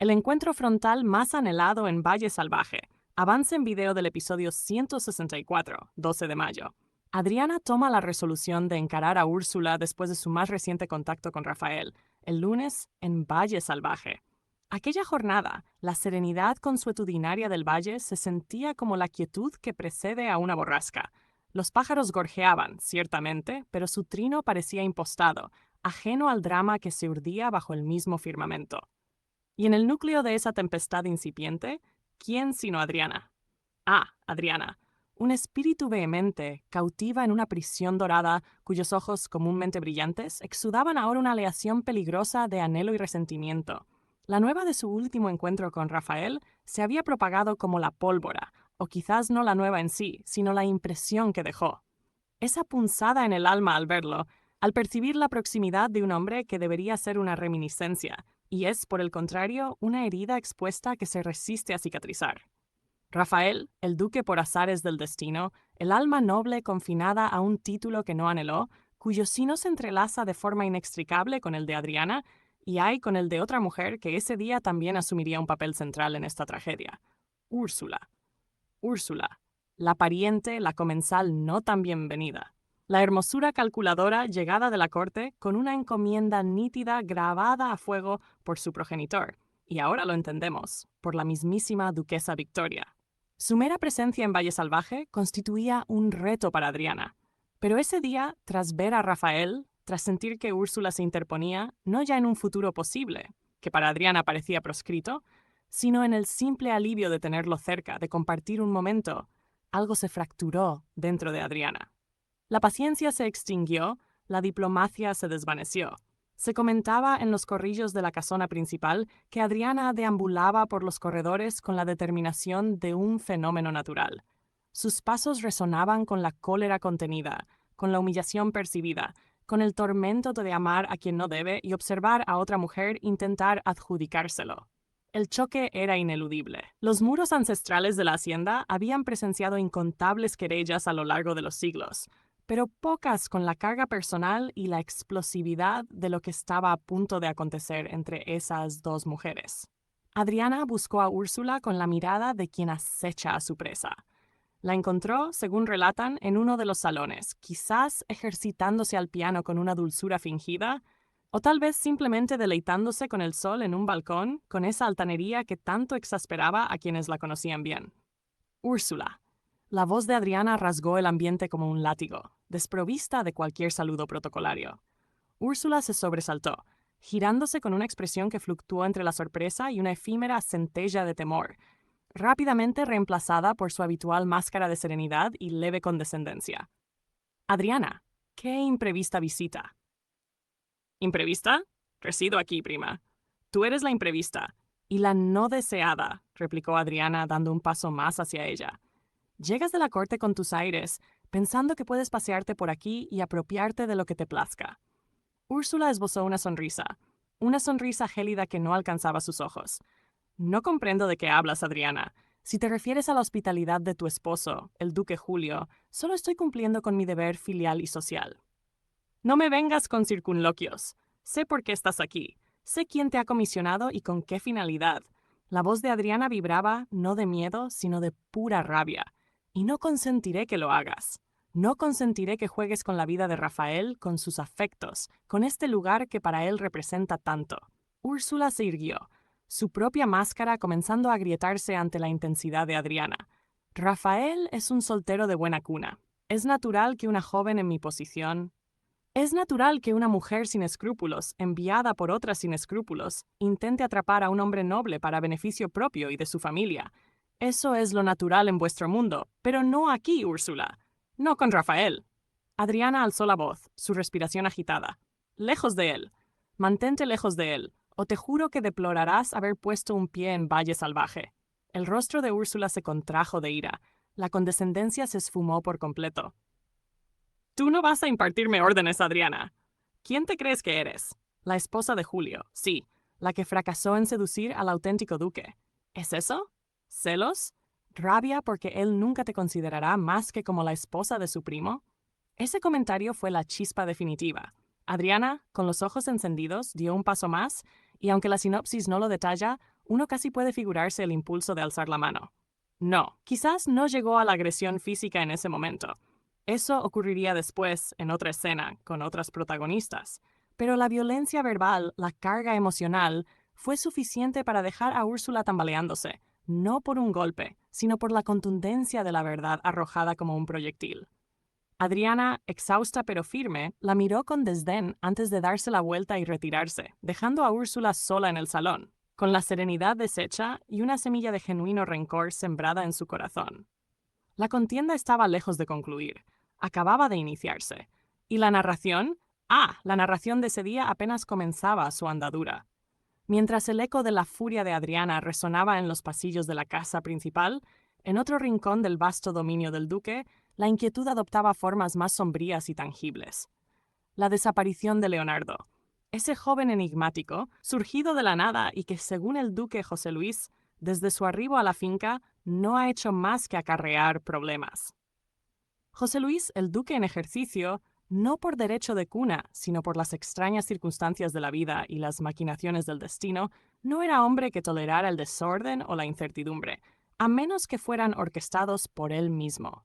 El encuentro frontal más anhelado en Valle Salvaje. Avance en video del episodio 164, 12 de mayo. Adriana toma la resolución de encarar a Úrsula después de su más reciente contacto con Rafael, el lunes en Valle Salvaje. Aquella jornada, la serenidad consuetudinaria del valle se sentía como la quietud que precede a una borrasca. Los pájaros gorjeaban, ciertamente, pero su trino parecía impostado, ajeno al drama que se urdía bajo el mismo firmamento. Y en el núcleo de esa tempestad incipiente, ¿quién sino Adriana? Adriana, un espíritu vehemente, cautiva en una prisión dorada, cuyos ojos comúnmente brillantes exudaban ahora una aleación peligrosa de anhelo y resentimiento. La nueva de su último encuentro con Rafael se había propagado como la pólvora, o quizás no la nueva en sí, sino la impresión que dejó. Esa punzada en el alma al verlo, al percibir la proximidad de un hombre que debería ser una reminiscencia, y es, por el contrario, una herida expuesta que se resiste a cicatrizar. Rafael, el duque por azares del destino, el alma noble confinada a un título que no anheló, cuyo sino se entrelaza de forma inextricable con el de Adriana, y hay con el de otra mujer que ese día también asumiría un papel central en esta tragedia. Úrsula. Úrsula, la pariente, la comensal no tan bienvenida. La hermosura calculadora llegada de la corte con una encomienda nítida grabada a fuego por su progenitor, y ahora lo entendemos, por la mismísima duquesa Victoria. Su mera presencia en Valle Salvaje constituía un reto para Adriana. Pero ese día, tras ver a Rafael, tras sentir que Úrsula se interponía, no ya en un futuro posible, que para Adriana parecía proscrito, sino en el simple alivio de tenerlo cerca, de compartir un momento, algo se fracturó dentro de Adriana. La paciencia se extinguió, la diplomacia se desvaneció. Se comentaba en los corrillos de la casona principal que Adriana deambulaba por los corredores con la determinación de un fenómeno natural. Sus pasos resonaban con la cólera contenida, con la humillación percibida, con el tormento de amar a quien no debe y observar a otra mujer intentar adjudicárselo. El choque era ineludible. Los muros ancestrales de la hacienda habían presenciado incontables querellas a lo largo de los siglos, pero pocas con la carga personal y la explosividad de lo que estaba a punto de acontecer entre esas dos mujeres. Adriana buscó a Úrsula con la mirada de quien acecha a su presa. La encontró, según relatan, en uno de los salones, quizás ejercitándose al piano con una dulzura fingida, o tal vez simplemente deleitándose con el sol en un balcón, con esa altanería que tanto exasperaba a quienes la conocían bien. Úrsula. La voz de Adriana rasgó el ambiente como un látigo, desprovista de cualquier saludo protocolario. Úrsula se sobresaltó, girándose con una expresión que fluctuó entre la sorpresa y una efímera centella de temor, rápidamente reemplazada por su habitual máscara de serenidad y leve condescendencia. Adriana, qué imprevista visita. ¿Imprevista? Resido aquí, prima. Tú eres la imprevista. Y la no deseada, replicó Adriana dando un paso más hacia ella. Llegas de la corte con tus aires, pensando que puedes pasearte por aquí y apropiarte de lo que te plazca. Úrsula esbozó una sonrisa gélida que no alcanzaba sus ojos. No comprendo de qué hablas, Adriana. Si te refieres a la hospitalidad de tu esposo, el duque Julio, solo estoy cumpliendo con mi deber filial y social. No me vengas con circunloquios. Sé por qué estás aquí. Sé quién te ha comisionado y con qué finalidad. La voz de Adriana vibraba no de miedo, sino de pura rabia. Y no consentiré que lo hagas. No consentiré que juegues con la vida de Rafael, con sus afectos, con este lugar que para él representa tanto. Úrsula se irguió, su propia máscara comenzando a agrietarse ante la intensidad de Adriana. Rafael es un soltero de buena cuna. Es natural que una joven en mi posición... Es natural que una mujer sin escrúpulos, enviada por otra sin escrúpulos, intente atrapar a un hombre noble para beneficio propio y de su familia. Eso es lo natural en vuestro mundo, pero no aquí, Úrsula. No con Rafael. Adriana alzó la voz, su respiración agitada. Lejos de él. Mantente lejos de él, o te juro que deplorarás haber puesto un pie en Valle Salvaje. El rostro de Úrsula se contrajo de ira. La condescendencia se esfumó por completo. Tú no vas a impartirme órdenes, Adriana. ¿Quién te crees que eres? La esposa de Julio, sí, la que fracasó en seducir al auténtico duque. ¿Es eso? ¿Celos? ¿Rabia porque él nunca te considerará más que como la esposa de su primo? Ese comentario fue la chispa definitiva. Adriana, con los ojos encendidos, dio un paso más, y aunque la sinopsis no lo detalla, uno casi puede figurarse el impulso de alzar la mano. No, quizás no llegó a la agresión física en ese momento. Eso ocurriría después, en otra escena, con otras protagonistas. Pero la violencia verbal, la carga emocional, fue suficiente para dejar a Úrsula tambaleándose, no por un golpe, sino por la contundencia de la verdad arrojada como un proyectil. Adriana, exhausta pero firme, la miró con desdén antes de darse la vuelta y retirarse, dejando a Úrsula sola en el salón, con la serenidad deshecha y una semilla de genuino rencor sembrada en su corazón. La contienda estaba lejos de concluir, acababa de iniciarse, y la narración, la narración de ese día apenas comenzaba su andadura. Mientras el eco de la furia de Adriana resonaba en los pasillos de la casa principal, en otro rincón del vasto dominio del duque, la inquietud adoptaba formas más sombrías y tangibles. La desaparición de Leonardo, ese joven enigmático, surgido de la nada y que, según el duque José Luis, desde su arribo a la finca, no ha hecho más que acarrear problemas. José Luis, el duque en ejercicio, no por derecho de cuna, sino por las extrañas circunstancias de la vida y las maquinaciones del destino, no era hombre que tolerara el desorden o la incertidumbre, a menos que fueran orquestados por él mismo.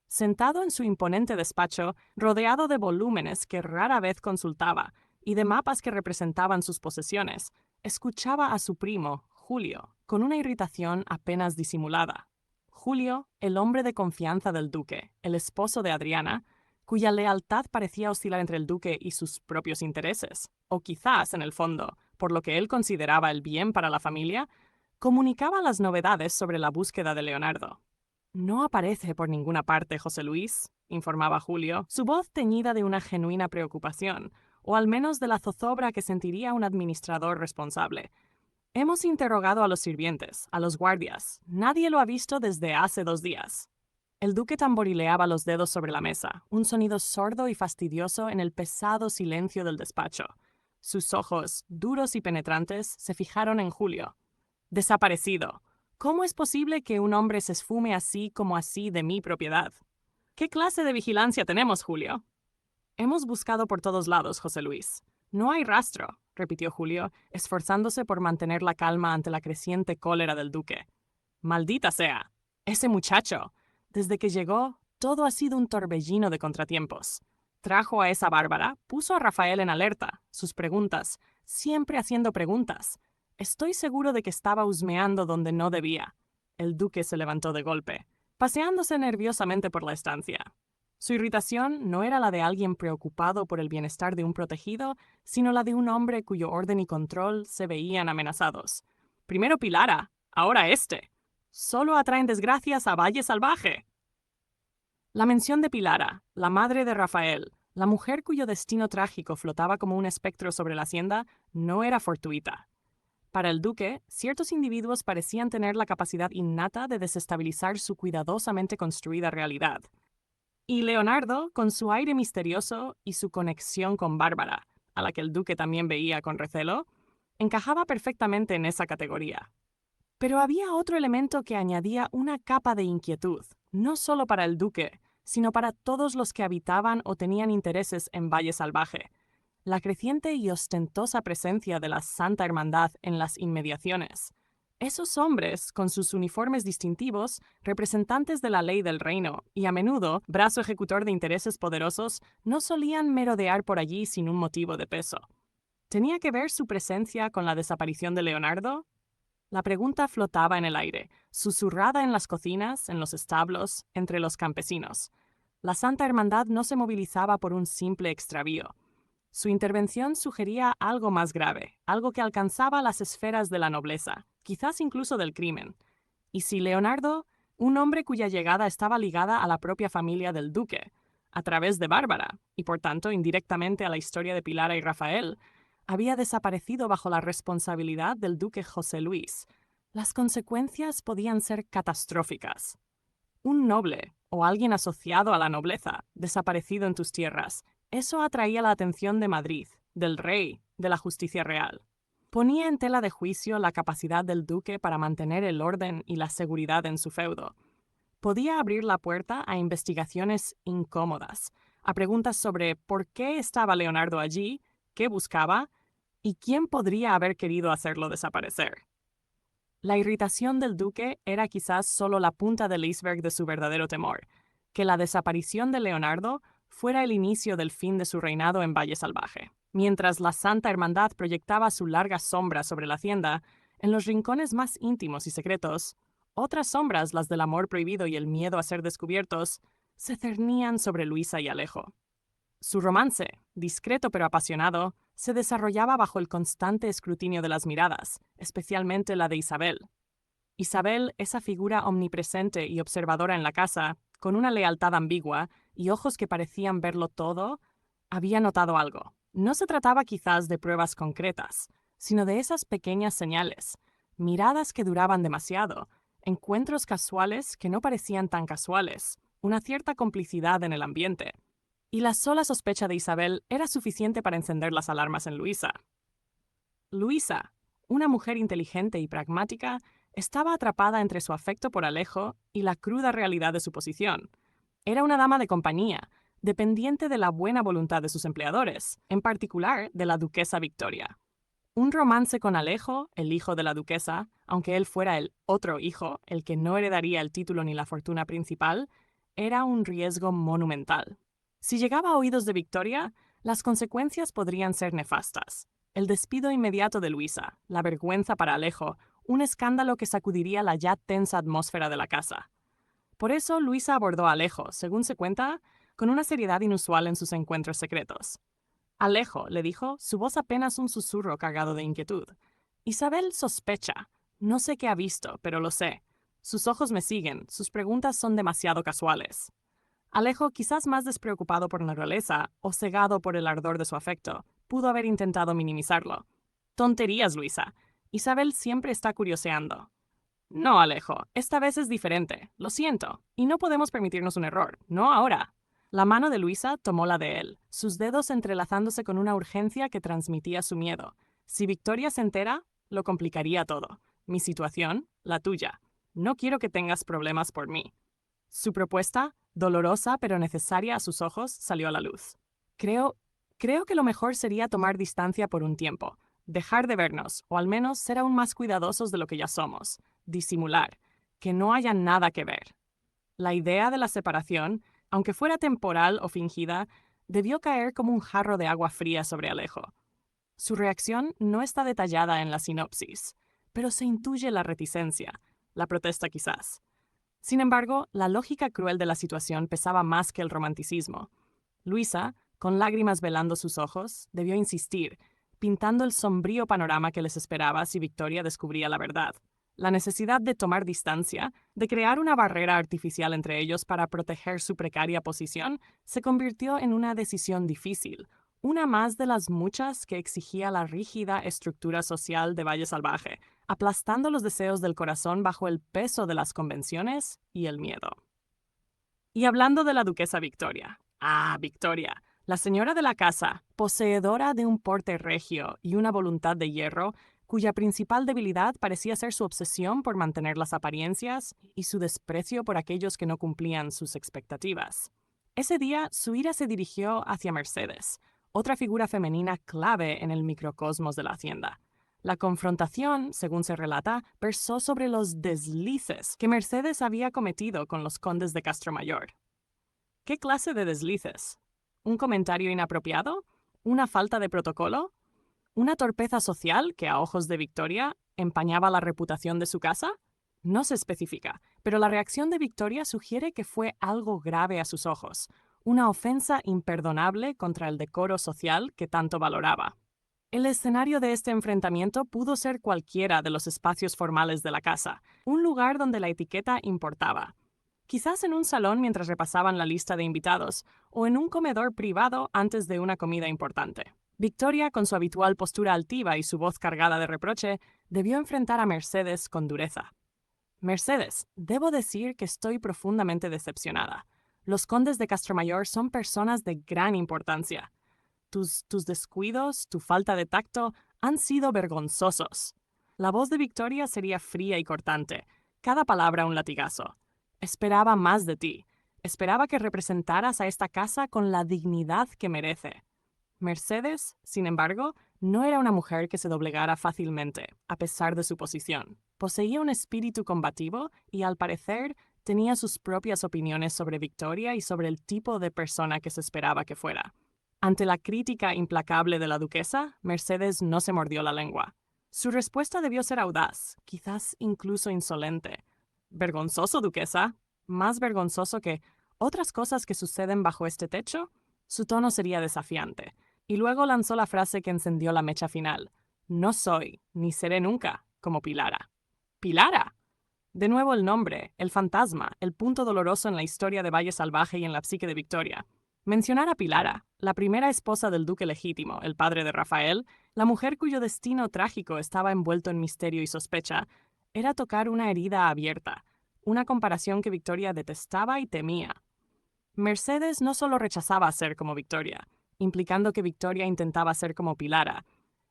Sentado en su imponente despacho, rodeado de volúmenes que rara vez consultaba y de mapas que representaban sus posesiones, escuchaba a su primo, Julio, con una irritación apenas disimulada. Julio, el hombre de confianza del duque, el esposo de Adriana, cuya lealtad parecía oscilar entre el duque y sus propios intereses, o quizás, en el fondo, por lo que él consideraba el bien para la familia, comunicaba las novedades sobre la búsqueda de Leonardo. No aparece por ninguna parte José Luis, informaba Julio, su voz teñida de una genuina preocupación, o al menos de la zozobra que sentiría un administrador responsable. Hemos interrogado a los sirvientes, a los guardias. Nadie lo ha visto desde hace 2 días. El duque tamborileaba los dedos sobre la mesa, un sonido sordo y fastidioso en el pesado silencio del despacho. Sus ojos, duros y penetrantes, se fijaron en Julio. Desaparecido. ¿Cómo es posible que un hombre se esfume así como así de mi propiedad? ¿Qué clase de vigilancia tenemos, Julio? Hemos buscado por todos lados, José Luis. No hay rastro, repitió Julio, esforzándose por mantener la calma ante la creciente cólera del duque. Maldita sea. Ese muchacho. Desde que llegó, todo ha sido un torbellino de contratiempos. Trajo a esa bárbara, puso a Rafael en alerta, sus preguntas, siempre haciendo preguntas. Estoy seguro de que estaba husmeando donde no debía. El duque se levantó de golpe, paseándose nerviosamente por la estancia. Su irritación no era la de alguien preocupado por el bienestar de un protegido, sino la de un hombre cuyo orden y control se veían amenazados. Primero Pilara, ahora este. Solo atraen desgracias a Valle Salvaje. La mención de Pilara, la madre de Rafael, la mujer cuyo destino trágico flotaba como un espectro sobre la hacienda, no era fortuita. Para el duque, ciertos individuos parecían tener la capacidad innata de desestabilizar su cuidadosamente construida realidad. Y Leonardo, con su aire misterioso y su conexión con Bárbara, a la que el duque también veía con recelo, encajaba perfectamente en esa categoría. Pero había otro elemento que añadía una capa de inquietud, no solo para el duque, sino para todos los que habitaban o tenían intereses en Valle Salvaje: la creciente y ostentosa presencia de la Santa Hermandad en las inmediaciones. Esos hombres, con sus uniformes distintivos, representantes de la ley del reino y a menudo brazo ejecutor de intereses poderosos, no solían merodear por allí sin un motivo de peso. ¿Tenía que ver su presencia con la desaparición de Leonardo? La pregunta flotaba en el aire, susurrada en las cocinas, en los establos, entre los campesinos. La Santa Hermandad no se movilizaba por un simple extravío. Su intervención sugería algo más grave, algo que alcanzaba las esferas de la nobleza, quizás incluso del crimen. Y si Leonardo, un hombre cuya llegada estaba ligada a la propia familia del duque, a través de Bárbara, y por tanto indirectamente a la historia de Pilara y Rafael, había desaparecido bajo la responsabilidad del duque José Luis, las consecuencias podían ser catastróficas. Un noble, o alguien asociado a la nobleza, desaparecido en tus tierras, eso atraía la atención de Madrid, del rey, de la justicia real. Ponía en tela de juicio la capacidad del duque para mantener el orden y la seguridad en su feudo. Podía abrir la puerta a investigaciones incómodas, a preguntas sobre por qué estaba Leonardo allí, qué buscaba y quién podría haber querido hacerlo desaparecer. La irritación del duque era quizás solo la punta del iceberg de su verdadero temor, que la desaparición de Leonardo fuera el inicio del fin de su reinado en Valle Salvaje. Mientras la Santa Hermandad proyectaba su larga sombra sobre la hacienda, en los rincones más íntimos y secretos, otras sombras, las del amor prohibido y el miedo a ser descubiertos, se cernían sobre Luisa y Alejo. Su romance, discreto pero apasionado, se desarrollaba bajo el constante escrutinio de las miradas, especialmente la de Isabel. Isabel, esa figura omnipresente y observadora en la casa, con una lealtad ambigua y ojos que parecían verlo todo, había notado algo. No se trataba quizás de pruebas concretas, sino de esas pequeñas señales, miradas que duraban demasiado, encuentros casuales que no parecían tan casuales, una cierta complicidad en el ambiente. Y la sola sospecha de Isabel era suficiente para encender las alarmas en Luisa. Luisa, una mujer inteligente y pragmática, estaba atrapada entre su afecto por Alejo y la cruda realidad de su posición. Era una dama de compañía, dependiente de la buena voluntad de sus empleadores, en particular de la duquesa Victoria. Un romance con Alejo, el hijo de la duquesa, aunque él fuera el otro hijo, el que no heredaría el título ni la fortuna principal, era un riesgo monumental. Si llegaba a oídos de Victoria, las consecuencias podrían ser nefastas. El despido inmediato de Luisa, la vergüenza para Alejo, un escándalo que sacudiría la ya tensa atmósfera de la casa. Por eso Luisa abordó a Alejo, según se cuenta, con una seriedad inusual en sus encuentros secretos. Alejo, le dijo, su voz apenas un susurro cargado de inquietud. Isabel sospecha. No sé qué ha visto, pero lo sé. Sus ojos me siguen, sus preguntas son demasiado casuales. Alejo, quizás más despreocupado por naturaleza o cegado por el ardor de su afecto, pudo haber intentado minimizarlo. Tonterías, Luisa. Isabel siempre está curioseando. No, Alejo, esta vez es diferente. Lo siento. Y no podemos permitirnos un error. No ahora. La mano de Luisa tomó la de él, sus dedos entrelazándose con una urgencia que transmitía su miedo. Si Victoria se entera, lo complicaría todo. Mi situación, la tuya. No quiero que tengas problemas por mí. Su propuesta, dolorosa pero necesaria a sus ojos, salió a la luz. Creo que lo mejor sería tomar distancia por un tiempo, dejar de vernos, o al menos ser aún más cuidadosos de lo que ya somos, disimular, que no haya nada que ver. La idea de la separación, aunque fuera temporal o fingida, debió caer como un jarro de agua fría sobre Alejo. Su reacción no está detallada en la sinopsis, pero se intuye la reticencia, la protesta quizás. Sin embargo, la lógica cruel de la situación pesaba más que el romanticismo. Luisa, con lágrimas velando sus ojos, debió insistir, pintando el sombrío panorama que les esperaba si Victoria descubría la verdad. La necesidad de tomar distancia, de crear una barrera artificial entre ellos para proteger su precaria posición, se convirtió en una decisión difícil, una más de las muchas que exigía la rígida estructura social de Valle Salvaje, aplastando los deseos del corazón bajo el peso de las convenciones y el miedo. Y hablando de la duquesa Victoria. Ah, Victoria, la señora de la casa, poseedora de un porte regio y una voluntad de hierro, cuya principal debilidad parecía ser su obsesión por mantener las apariencias y su desprecio por aquellos que no cumplían sus expectativas. Ese día, su ira se dirigió hacia Mercedes, otra figura femenina clave en el microcosmos de la hacienda. La confrontación, según se relata, versó sobre los deslices que Mercedes había cometido con los condes de Castromayor. ¿Qué clase de deslices? ¿Un comentario inapropiado? ¿Una falta de protocolo? ¿Una torpeza social que, a ojos de Victoria, empañaba la reputación de su casa? No se especifica, pero la reacción de Victoria sugiere que fue algo grave a sus ojos, una ofensa imperdonable contra el decoro social que tanto valoraba. El escenario de este enfrentamiento pudo ser cualquiera de los espacios formales de la casa, un lugar donde la etiqueta importaba. Quizás en un salón mientras repasaban la lista de invitados, o en un comedor privado antes de una comida importante. Victoria, con su habitual postura altiva y su voz cargada de reproche, debió enfrentar a Mercedes con dureza. Mercedes, debo decir que estoy profundamente decepcionada. Los condes de Castromayor son personas de gran importancia. Tus descuidos, tu falta de tacto, han sido vergonzosos. La voz de Victoria sería fría y cortante, cada palabra un latigazo. Esperaba más de ti. Esperaba que representaras a esta casa con la dignidad que merece. Mercedes, sin embargo, no era una mujer que se doblegara fácilmente, a pesar de su posición. Poseía un espíritu combativo y, al parecer, tenía sus propias opiniones sobre Victoria y sobre el tipo de persona que se esperaba que fuera. Ante la crítica implacable de la duquesa, Mercedes no se mordió la lengua. Su respuesta debió ser audaz, quizás incluso insolente. ¿Vergonzoso, duquesa? ¿Más vergonzoso que otras cosas que suceden bajo este techo? Su tono sería desafiante. Y luego lanzó la frase que encendió la mecha final. No soy, ni seré nunca, como Pilara. ¡Pilara! De nuevo el nombre, el fantasma, el punto doloroso en la historia de Valle Salvaje y en la psique de Victoria. Mencionar a Pilara, la primera esposa del duque legítimo, el padre de Rafael, la mujer cuyo destino trágico estaba envuelto en misterio y sospecha, era tocar una herida abierta, una comparación que Victoria detestaba y temía. Mercedes no solo rechazaba ser como Victoria, implicando que Victoria intentaba ser como Pilara,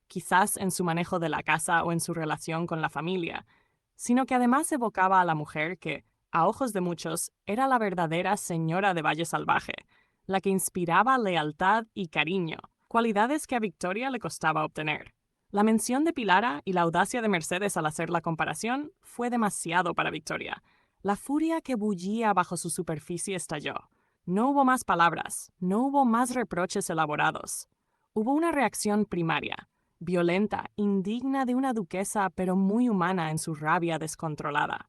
quizás en su manejo de la casa o en su relación con la familia, sino que además evocaba a la mujer que, a ojos de muchos, era la verdadera señora de Valle Salvaje, la que inspiraba lealtad y cariño, cualidades que a Victoria le costaba obtener. La mención de Pilara y la audacia de Mercedes al hacer la comparación fue demasiado para Victoria. La furia que bullía bajo su superficie estalló. No hubo más palabras, no hubo más reproches elaborados. Hubo una reacción primaria, violenta, indigna de una duquesa, pero muy humana en su rabia descontrolada.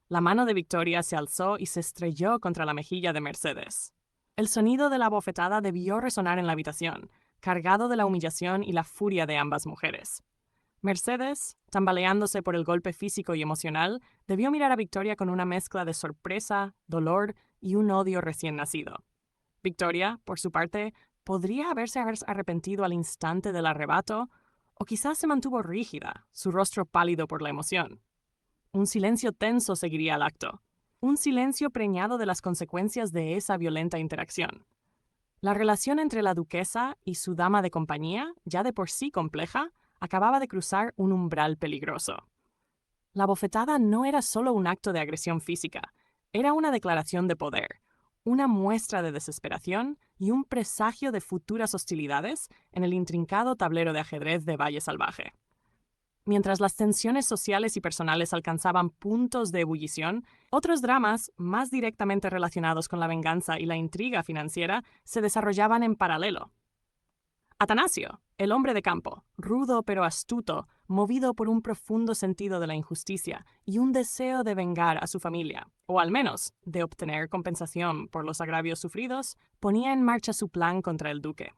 La mano de Victoria se alzó y se estrelló contra la mejilla de Mercedes. El sonido de la bofetada debió resonar en la habitación, cargado de la humillación y la furia de ambas mujeres. Mercedes, tambaleándose por el golpe físico y emocional, debió mirar a Victoria con una mezcla de sorpresa, dolor y un odio recién nacido. Victoria, por su parte, podría haberse arrepentido al instante del arrebato, o quizás se mantuvo rígida, su rostro pálido por la emoción. Un silencio tenso seguiría al acto, un silencio preñado de las consecuencias de esa violenta interacción. La relación entre la duquesa y su dama de compañía, ya de por sí compleja, acababa de cruzar un umbral peligroso. La bofetada no era solo un acto de agresión física, era una declaración de poder, una muestra de desesperación y un presagio de futuras hostilidades en el intrincado tablero de ajedrez de Valle Salvaje. Mientras las tensiones sociales y personales alcanzaban puntos de ebullición, otros dramas, más directamente relacionados con la venganza y la intriga financiera, se desarrollaban en paralelo. Atanasio, el hombre de campo, rudo pero astuto, movido por un profundo sentido de la injusticia y un deseo de vengar a su familia, o al menos de obtener compensación por los agravios sufridos, ponía en marcha su plan contra el duque.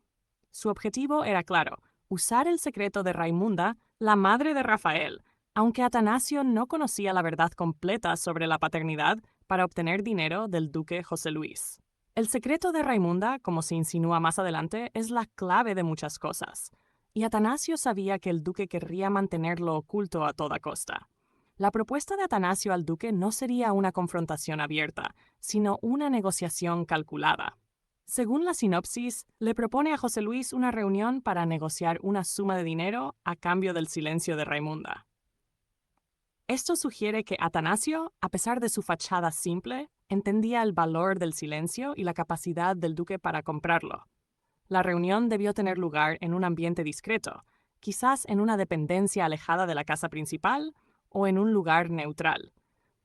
Su objetivo era claro: usar el secreto de Raimunda, la madre de Rafael, aunque Atanasio no conocía la verdad completa sobre la paternidad, para obtener dinero del duque José Luis. El secreto de Raimunda, como se insinúa más adelante, es la clave de muchas cosas, y Atanasio sabía que el duque querría mantenerlo oculto a toda costa. La propuesta de Atanasio al duque no sería una confrontación abierta, sino una negociación calculada. Según la sinopsis, le propone a José Luis una reunión para negociar una suma de dinero a cambio del silencio de Raimunda. Esto sugiere que Atanasio, a pesar de su fachada simple, entendía el valor del silencio y la capacidad del duque para comprarlo. La reunión debió tener lugar en un ambiente discreto, quizás en una dependencia alejada de la casa principal o en un lugar neutral.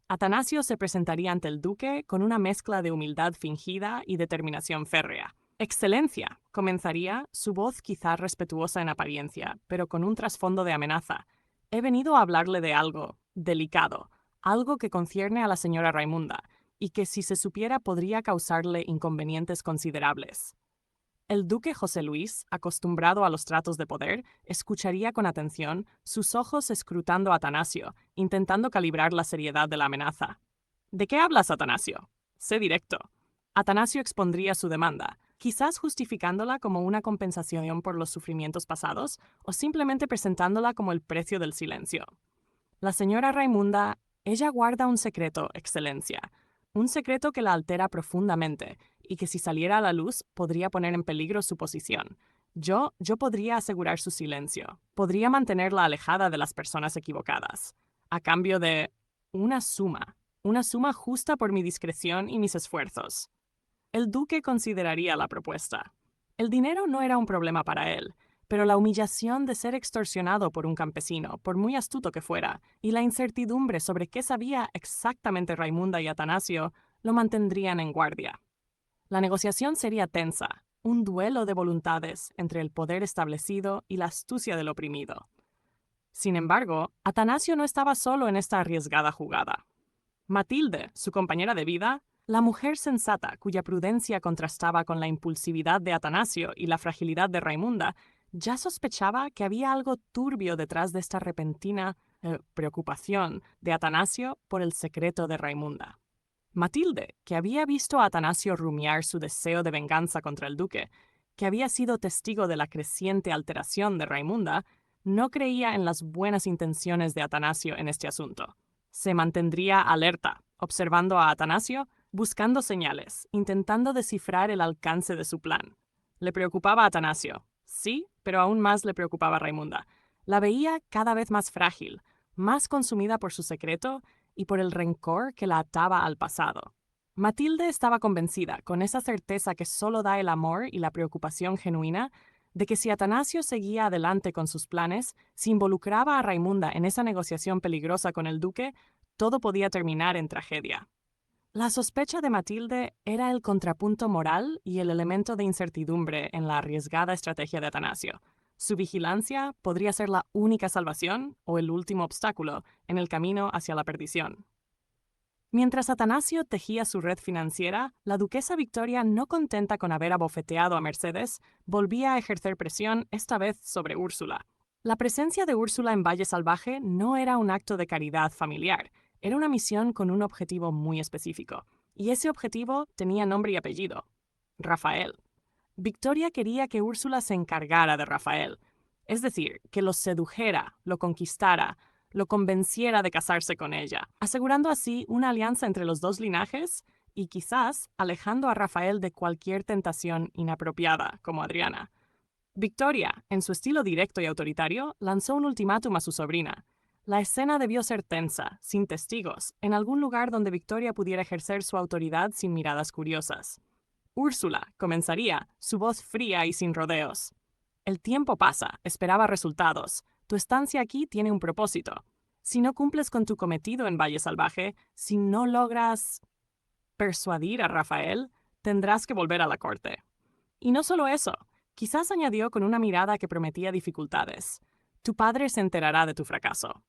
Atanasio se presentaría ante el duque con una mezcla de humildad fingida y determinación férrea. Excelencia, comenzaría, su voz quizá respetuosa en apariencia, pero con un trasfondo de amenaza. He venido a hablarle de algo delicado, algo que concierne a la señora Raimunda, y que si se supiera podría causarle inconvenientes considerables. El duque José Luis, acostumbrado a los tratos de poder, escucharía con atención, sus ojos escrutando a Atanasio, intentando calibrar la seriedad de la amenaza. ¿De qué hablas, Atanasio? Sé directo. Atanasio expondría su demanda, quizás justificándola como una compensación por los sufrimientos pasados o simplemente presentándola como el precio del silencio. La señora Raimunda, ella guarda un secreto, Excelencia, un secreto que la altera profundamente y que si saliera a la luz podría poner en peligro su posición. Yo podría asegurar su silencio, podría mantenerla alejada de las personas equivocadas, a cambio de una suma justa por mi discreción y mis esfuerzos. El duque consideraría la propuesta. El dinero no era un problema para él, pero la humillación de ser extorsionado por un campesino, por muy astuto que fuera, y la incertidumbre sobre qué sabía exactamente Raimunda y Atanasio, lo mantendrían en guardia. La negociación sería tensa, un duelo de voluntades entre el poder establecido y la astucia del oprimido. Sin embargo, Atanasio no estaba solo en esta arriesgada jugada. Matilde, su compañera de vida, la mujer sensata cuya prudencia contrastaba con la impulsividad de Atanasio y la fragilidad de Raimunda, ya sospechaba que había algo turbio detrás de esta repentina preocupación de Atanasio por el secreto de Raimunda. Matilde, que había visto a Atanasio rumiar su deseo de venganza contra el duque, que había sido testigo de la creciente alteración de Raimunda, no creía en las buenas intenciones de Atanasio en este asunto. Se mantendría alerta, observando a Atanasio, buscando señales, intentando descifrar el alcance de su plan. Le preocupaba a Atanasio, sí, pero aún más le preocupaba a Raimunda. La veía cada vez más frágil, más consumida por su secreto y por el rencor que la ataba al pasado. Matilde estaba convencida, con esa certeza que solo da el amor y la preocupación genuina, de que si Atanasio seguía adelante con sus planes, si involucraba a Raimunda en esa negociación peligrosa con el duque, todo podía terminar en tragedia. La sospecha de Matilde era el contrapunto moral y el elemento de incertidumbre en la arriesgada estrategia de Atanasio. Su vigilancia podría ser la única salvación o el último obstáculo en el camino hacia la perdición. Mientras Atanasio tejía su red financiera, la duquesa Victoria, no contenta con haber abofeteado a Mercedes, volvía a ejercer presión, esta vez sobre Úrsula. La presencia de Úrsula en Valle Salvaje no era un acto de caridad familiar, era una misión con un objetivo muy específico, y ese objetivo tenía nombre y apellido: Rafael. Victoria quería que Úrsula se encargara de Rafael, es decir, que lo sedujera, lo conquistara, lo convenciera de casarse con ella, asegurando así una alianza entre los dos linajes y quizás alejando a Rafael de cualquier tentación inapropiada, como Adriana. Victoria, en su estilo directo y autoritario, lanzó un ultimátum a su sobrina. La escena debió ser tensa, sin testigos, en algún lugar donde Victoria pudiera ejercer su autoridad sin miradas curiosas. Úrsula comenzaría, su voz fría y sin rodeos. El tiempo pasa, esperaba resultados. Tu estancia aquí tiene un propósito. Si no cumples con tu cometido en Valle Salvaje, si no logras persuadir a Rafael, tendrás que volver a la corte. Y no solo eso, quizás añadió con una mirada que prometía dificultades. Tu padre se enterará de tu fracaso.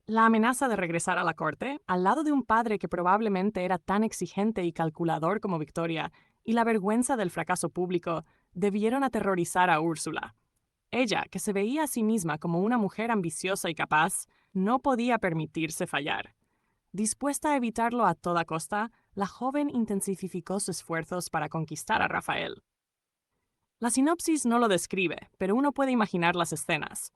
La amenaza de regresar a la corte, al lado de un padre que probablemente era tan exigente y calculador como Victoria, y la vergüenza del fracaso público, debieron aterrorizar a Úrsula. Ella, que se veía a sí misma como una mujer ambiciosa y capaz, no podía permitirse fallar. Dispuesta a evitarlo a toda costa, la joven intensificó sus esfuerzos para conquistar a Rafael. La sinopsis no lo describe, pero uno puede imaginar las escenas.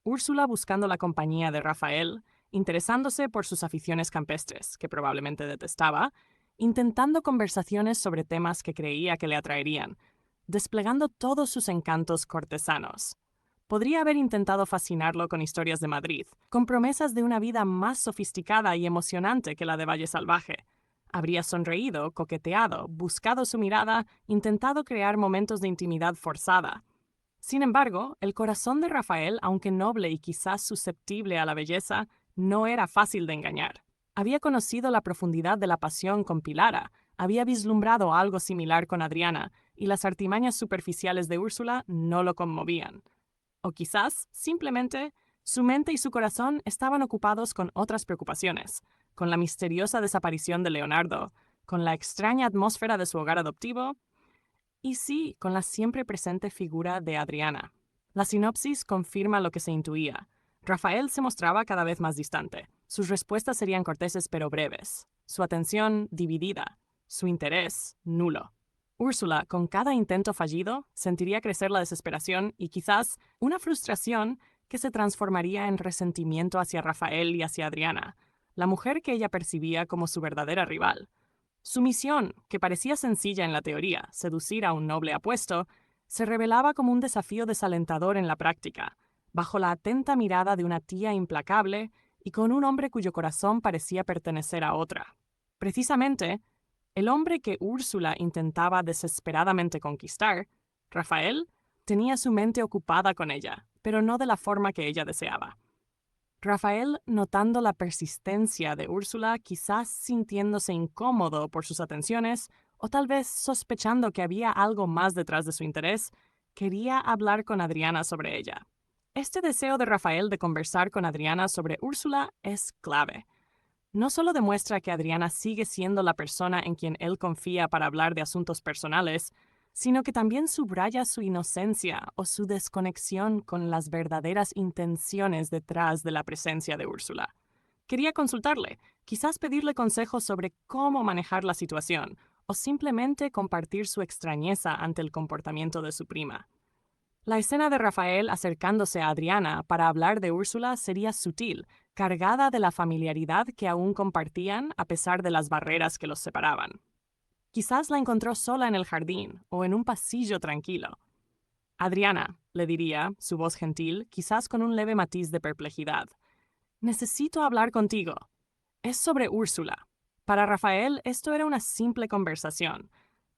Úrsula buscando la compañía de Rafael, interesándose por sus aficiones campestres, que probablemente detestaba, intentando conversaciones sobre temas que creía que le atraerían, desplegando todos sus encantos cortesanos. Podría haber intentado fascinarlo con historias de Madrid, con promesas de una vida más sofisticada y emocionante que la de Valle Salvaje. Habría sonreído, coqueteado, buscado su mirada, intentado crear momentos de intimidad forzada. Sin embargo, el corazón de Rafael, aunque noble y quizás susceptible a la belleza, no era fácil de engañar. Había conocido la profundidad de la pasión con Pilara, había vislumbrado algo similar con Adriana, y las artimañas superficiales de Úrsula no lo conmovían. O quizás, simplemente, su mente y su corazón estaban ocupados con otras preocupaciones, con la misteriosa desaparición de Leonardo, con la extraña atmósfera de su hogar adoptivo, y sí, con la siempre presente figura de Adriana. La sinopsis confirma lo que se intuía. Rafael se mostraba cada vez más distante. Sus respuestas serían corteses pero breves. Su atención dividida. Su interés nulo. Úrsula, con cada intento fallido, sentiría crecer la desesperación y quizás una frustración que se transformaría en resentimiento hacia Rafael y hacia Adriana, la mujer que ella percibía como su verdadera rival. Su misión, que parecía sencilla en la teoría, seducir a un noble apuesto, se revelaba como un desafío desalentador en la práctica, bajo la atenta mirada de una tía implacable y con un hombre cuyo corazón parecía pertenecer a otra. Precisamente, el hombre que Úrsula intentaba desesperadamente conquistar, Rafael, Tenía su mente ocupada con ella, pero no de la forma que ella deseaba. Rafael, notando la persistencia de Úrsula, quizás sintiéndose incómodo por sus atenciones, o tal vez sospechando que había algo más detrás de su interés, quería hablar con Adriana sobre ella. Este deseo de Rafael de conversar con Adriana sobre Úrsula es clave. No solo demuestra que Adriana sigue siendo la persona en quien él confía para hablar de asuntos personales, sino que también subraya su inocencia o su desconexión con las verdaderas intenciones detrás de la presencia de Úrsula. Quería consultarle, quizás pedirle consejos sobre cómo manejar la situación, o simplemente compartir su extrañeza ante el comportamiento de su prima. La escena de Rafael acercándose a Adriana para hablar de Úrsula sería sutil, cargada de la familiaridad que aún compartían a pesar de las barreras que los separaban. Quizás la encontró sola en el jardín o en un pasillo tranquilo. Adriana, le diría, su voz gentil, quizás con un leve matiz de perplejidad. Necesito hablar contigo. Es sobre Úrsula. Para Rafael, esto era una simple conversación.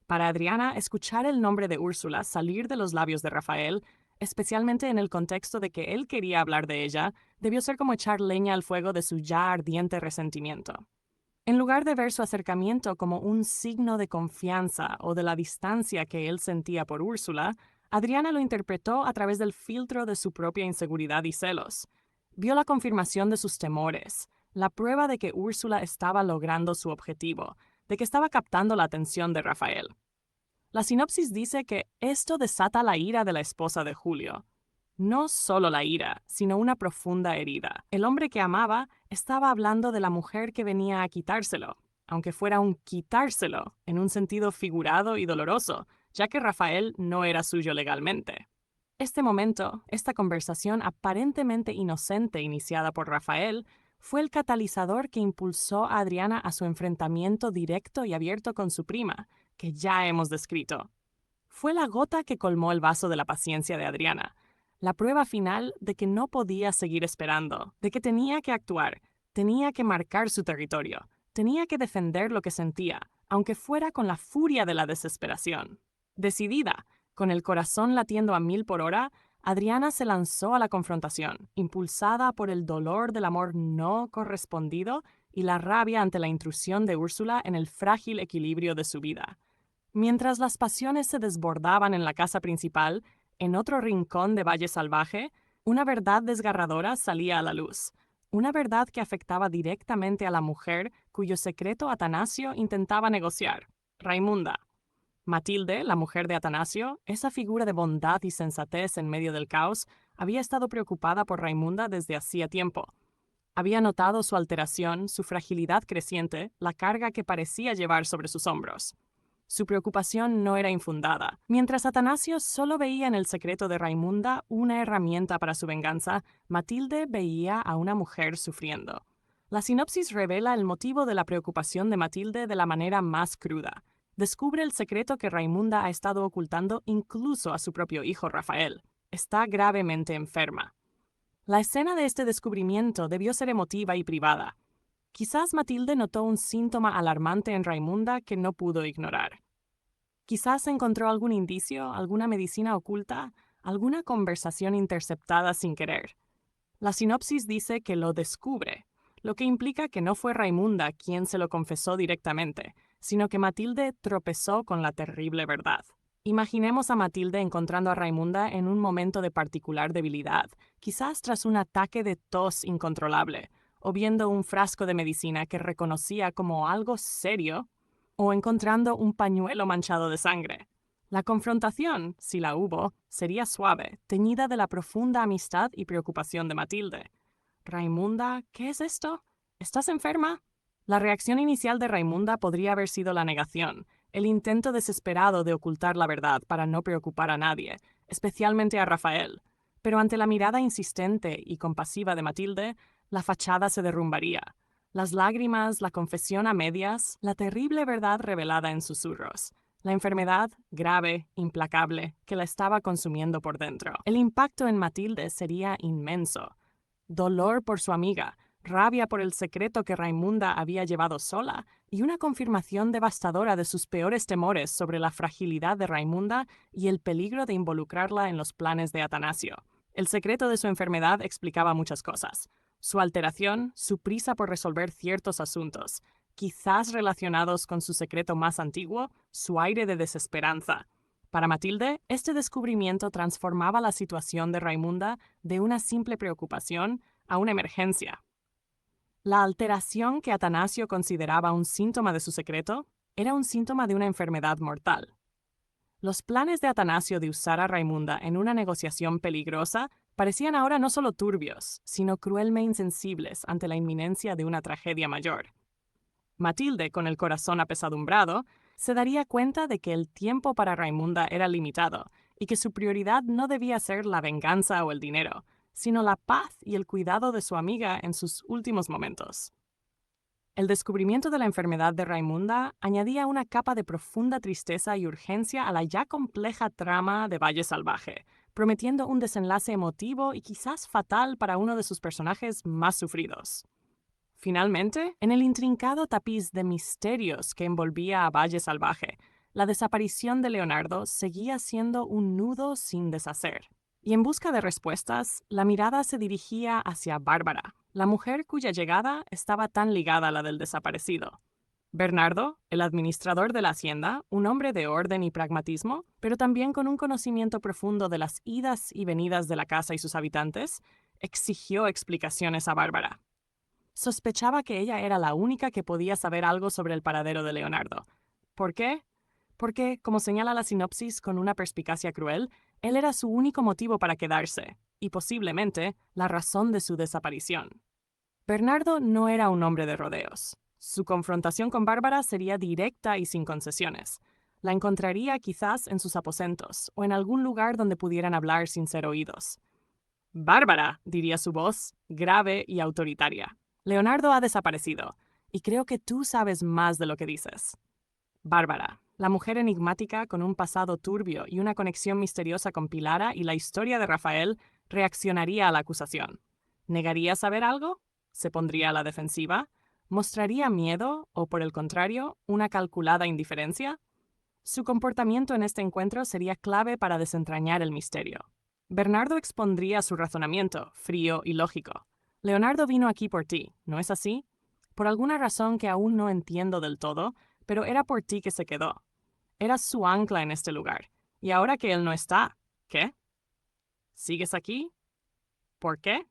Para Adriana, escuchar el nombre de Úrsula salir de los labios de Rafael, especialmente en el contexto de que él quería hablar de ella, debió ser como echar leña al fuego de su ya ardiente resentimiento. En lugar de ver su acercamiento como un signo de confianza o de la distancia que él sentía por Úrsula, Adriana lo interpretó a través del filtro de su propia inseguridad y celos. Vio la confirmación de sus temores, la prueba de que Úrsula estaba logrando su objetivo, de que estaba captando la atención de Rafael. La sinopsis dice que esto desata la ira de la esposa de Julio. No solo la ira, sino una profunda herida. El hombre que amaba estaba hablando de la mujer que venía a quitárselo, aunque fuera un quitárselo en un sentido figurado y doloroso, ya que Rafael no era suyo legalmente. Este momento, esta conversación aparentemente inocente iniciada por Rafael, fue el catalizador que impulsó a Adriana a su enfrentamiento directo y abierto con su prima, que ya hemos descrito. Fue la gota que colmó el vaso de la paciencia de Adriana, la prueba final de que no podía seguir esperando, de que tenía que actuar, tenía que marcar su territorio, tenía que defender lo que sentía, aunque fuera con la furia de la desesperación. Decidida, con el corazón latiendo a 1000 por hora, Adriana se lanzó a la confrontación, impulsada por el dolor del amor no correspondido y la rabia ante la intrusión de Úrsula en el frágil equilibrio de su vida. Mientras las pasiones se desbordaban en la casa principal, en otro rincón de Valle Salvaje, una verdad desgarradora salía a la luz. Una verdad que afectaba directamente a la mujer cuyo secreto Atanasio intentaba negociar, Raimunda. Matilde, la mujer de Atanasio, esa figura de bondad y sensatez en medio del caos, había estado preocupada por Raimunda desde hacía tiempo. Había notado su alteración, su fragilidad creciente, la carga que parecía llevar sobre sus hombros. Su preocupación no era infundada. Mientras Atanasio solo veía en el secreto de Raimunda una herramienta para su venganza, Matilde veía a una mujer sufriendo. La sinopsis revela el motivo de la preocupación de Matilde de la manera más cruda. Descubre el secreto que Raimunda ha estado ocultando incluso a su propio hijo Rafael. Está gravemente enferma. La escena de este descubrimiento debió ser emotiva y privada. Quizás Matilde notó un síntoma alarmante en Raimunda que no pudo ignorar. Quizás encontró algún indicio, alguna medicina oculta, alguna conversación interceptada sin querer. La sinopsis dice que lo descubre, lo que implica que no fue Raimunda quien se lo confesó directamente, sino que Matilde tropezó con la terrible verdad. Imaginemos a Matilde encontrando a Raimunda en un momento de particular debilidad, quizás tras un ataque de tos incontrolable, o viendo un frasco de medicina que reconocía como algo serio, o encontrando un pañuelo manchado de sangre. La confrontación, si la hubo, sería suave, teñida de la profunda amistad y preocupación de Matilde. Raimunda, ¿qué es esto? ¿Estás enferma? La reacción inicial de Raimunda podría haber sido la negación, el intento desesperado de ocultar la verdad para no preocupar a nadie, especialmente a Rafael. Pero ante la mirada insistente y compasiva de Matilde, la fachada se derrumbaría. Las lágrimas, la confesión a medias, la terrible verdad revelada en susurros. La enfermedad, grave, implacable, que la estaba consumiendo por dentro. El impacto en Matilde sería inmenso. Dolor por su amiga, rabia por el secreto que Raimunda había llevado sola y una confirmación devastadora de sus peores temores sobre la fragilidad de Raimunda y el peligro de involucrarla en los planes de Atanasio. El secreto de su enfermedad explicaba muchas cosas: su alteración, su prisa por resolver ciertos asuntos, quizás relacionados con su secreto más antiguo, su aire de desesperanza. Para Matilde, este descubrimiento transformaba la situación de Raimunda de una simple preocupación a una emergencia. La alteración que Atanasio consideraba un síntoma de su secreto era un síntoma de una enfermedad mortal. Los planes de Atanasio de usar a Raimunda en una negociación peligrosa parecían ahora no solo turbios, sino cruelmente insensibles ante la inminencia de una tragedia mayor. Matilde, con el corazón apesadumbrado, se daría cuenta de que el tiempo para Raimunda era limitado y que su prioridad no debía ser la venganza o el dinero, sino la paz y el cuidado de su amiga en sus últimos momentos. El descubrimiento de la enfermedad de Raimunda añadía una capa de profunda tristeza y urgencia a la ya compleja trama de Valle Salvaje, prometiendo un desenlace emotivo y quizás fatal para uno de sus personajes más sufridos. Finalmente, en el intrincado tapiz de misterios que envolvía a Valle Salvaje, la desaparición de Leonardo seguía siendo un nudo sin deshacer. Y en busca de respuestas, la mirada se dirigía hacia Bárbara, la mujer cuya llegada estaba tan ligada a la del desaparecido. Bernardo, el administrador de la hacienda, un hombre de orden y pragmatismo, pero también con un conocimiento profundo de las idas y venidas de la casa y sus habitantes, exigió explicaciones a Bárbara. Sospechaba que ella era la única que podía saber algo sobre el paradero de Leonardo. ¿Por qué? Porque, como señala la sinopsis con una perspicacia cruel, él era su único motivo para quedarse, y posiblemente la razón de su desaparición. Bernardo no era un hombre de rodeos. Su confrontación con Bárbara sería directa y sin concesiones. La encontraría quizás en sus aposentos o en algún lugar donde pudieran hablar sin ser oídos. Bárbara, diría su voz, grave y autoritaria. Leonardo ha desaparecido, y creo que tú sabes más de lo que dices. Bárbara, la mujer enigmática con un pasado turbio y una conexión misteriosa con Pilara y la historia de Rafael, reaccionaría a la acusación. ¿Negaría saber algo? ¿Se pondría a la defensiva? ¿Mostraría miedo o, por el contrario, una calculada indiferencia? Su comportamiento en este encuentro sería clave para desentrañar el misterio. Bernardo expondría su razonamiento, frío y lógico. Leonardo vino aquí por ti, ¿no es así? Por alguna razón que aún no entiendo del todo, pero era por ti que se quedó. Eras su ancla en este lugar. Y ahora que él no está, ¿qué? ¿Sigues aquí? ¿Por qué?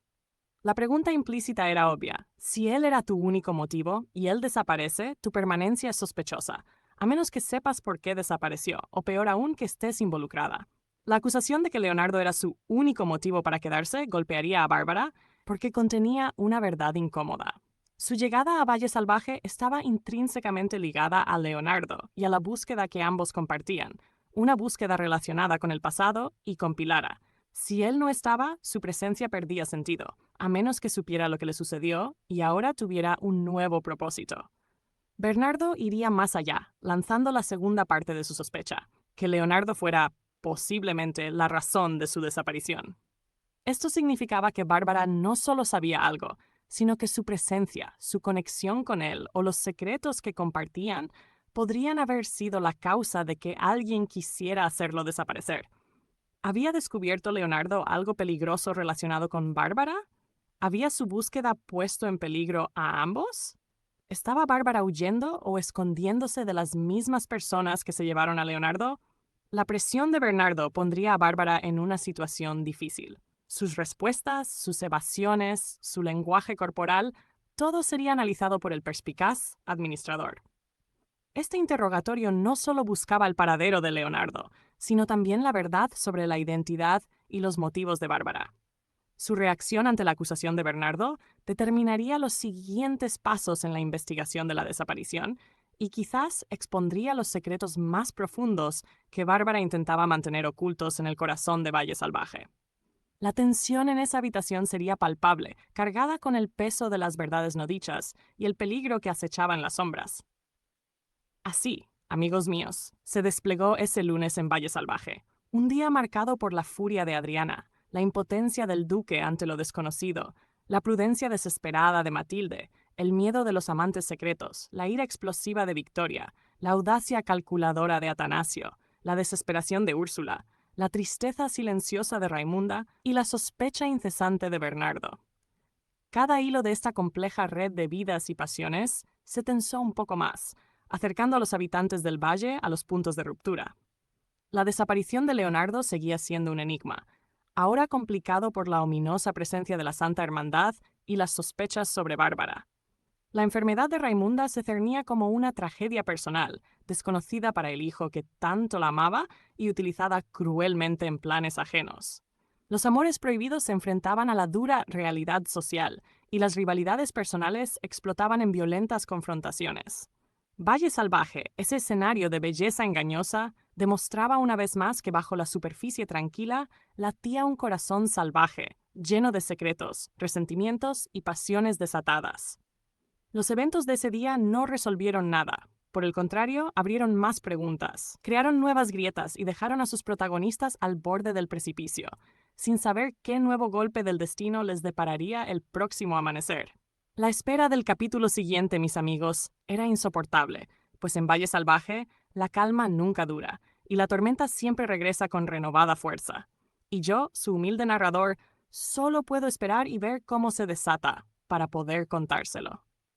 La pregunta implícita era obvia. Si él era tu único motivo y él desaparece, tu permanencia es sospechosa, a menos que sepas por qué desapareció, o peor aún, que estés involucrada. La acusación de que Leonardo era su único motivo para quedarse golpearía a Bárbara porque contenía una verdad incómoda. Su llegada a Valle Salvaje estaba intrínsecamente ligada a Leonardo y a la búsqueda que ambos compartían, una búsqueda relacionada con el pasado y con Pilara. Si él no estaba, su presencia perdía sentido, a menos que supiera lo que le sucedió y ahora tuviera un nuevo propósito. Bernardo iría más allá, lanzando la segunda parte de su sospecha, que Leonardo fuera, posiblemente, la razón de su desaparición. Esto significaba que Bárbara no solo sabía algo, sino que su presencia, su conexión con él o los secretos que compartían podrían haber sido la causa de que alguien quisiera hacerlo desaparecer. ¿Había descubierto Leonardo algo peligroso relacionado con Bárbara? ¿Había su búsqueda puesto en peligro a ambos? ¿Estaba Bárbara huyendo o escondiéndose de las mismas personas que se llevaron a Leonardo? La presión de Bernardo pondría a Bárbara en una situación difícil. Sus respuestas, sus evasiones, su lenguaje corporal, todo sería analizado por el perspicaz administrador. Este interrogatorio no solo buscaba el paradero de Leonardo, sino también la verdad sobre la identidad y los motivos de Bárbara. Su reacción ante la acusación de Bernardo determinaría los siguientes pasos en la investigación de la desaparición y quizás expondría los secretos más profundos que Bárbara intentaba mantener ocultos en el corazón de Valle Salvaje. La tensión en esa habitación sería palpable, cargada con el peso de las verdades no dichas y el peligro que acechaba en las sombras. Así, amigos míos, se desplegó ese lunes en Valle Salvaje, un día marcado por la furia de Adriana, la impotencia del duque ante lo desconocido, La prudencia desesperada de Matilde, el miedo de los amantes secretos, la ira explosiva de Victoria, la audacia calculadora de Atanasio, la desesperación de Úrsula, la tristeza silenciosa de Raimunda y la sospecha incesante de Bernardo. Cada hilo de esta compleja red de vidas y pasiones se tensó un poco más, acercando a los habitantes del valle a los puntos de ruptura. La desaparición de Leonardo seguía siendo un enigma, ahora complicado por la ominosa presencia de la Santa Hermandad y las sospechas sobre Bárbara. La enfermedad de Raimunda se cernía como una tragedia personal, desconocida para el hijo que tanto la amaba y utilizada cruelmente en planes ajenos. Los amores prohibidos se enfrentaban a la dura realidad social y las rivalidades personales explotaban en violentas confrontaciones. Valle Salvaje, ese escenario de belleza engañosa, demostraba una vez más que bajo la superficie tranquila latía un corazón salvaje, lleno de secretos, resentimientos y pasiones desatadas. Los eventos de ese día no resolvieron nada. Por el contrario, abrieron más preguntas, crearon nuevas grietas y dejaron a sus protagonistas al borde del precipicio, sin saber qué nuevo golpe del destino les depararía el próximo amanecer. La espera del capítulo siguiente, mis amigos, era insoportable, pues en Valle Salvaje la calma nunca dura y la tormenta siempre regresa con renovada fuerza. Y yo, su humilde narrador, solo puedo esperar y ver cómo se desata para poder contárselo.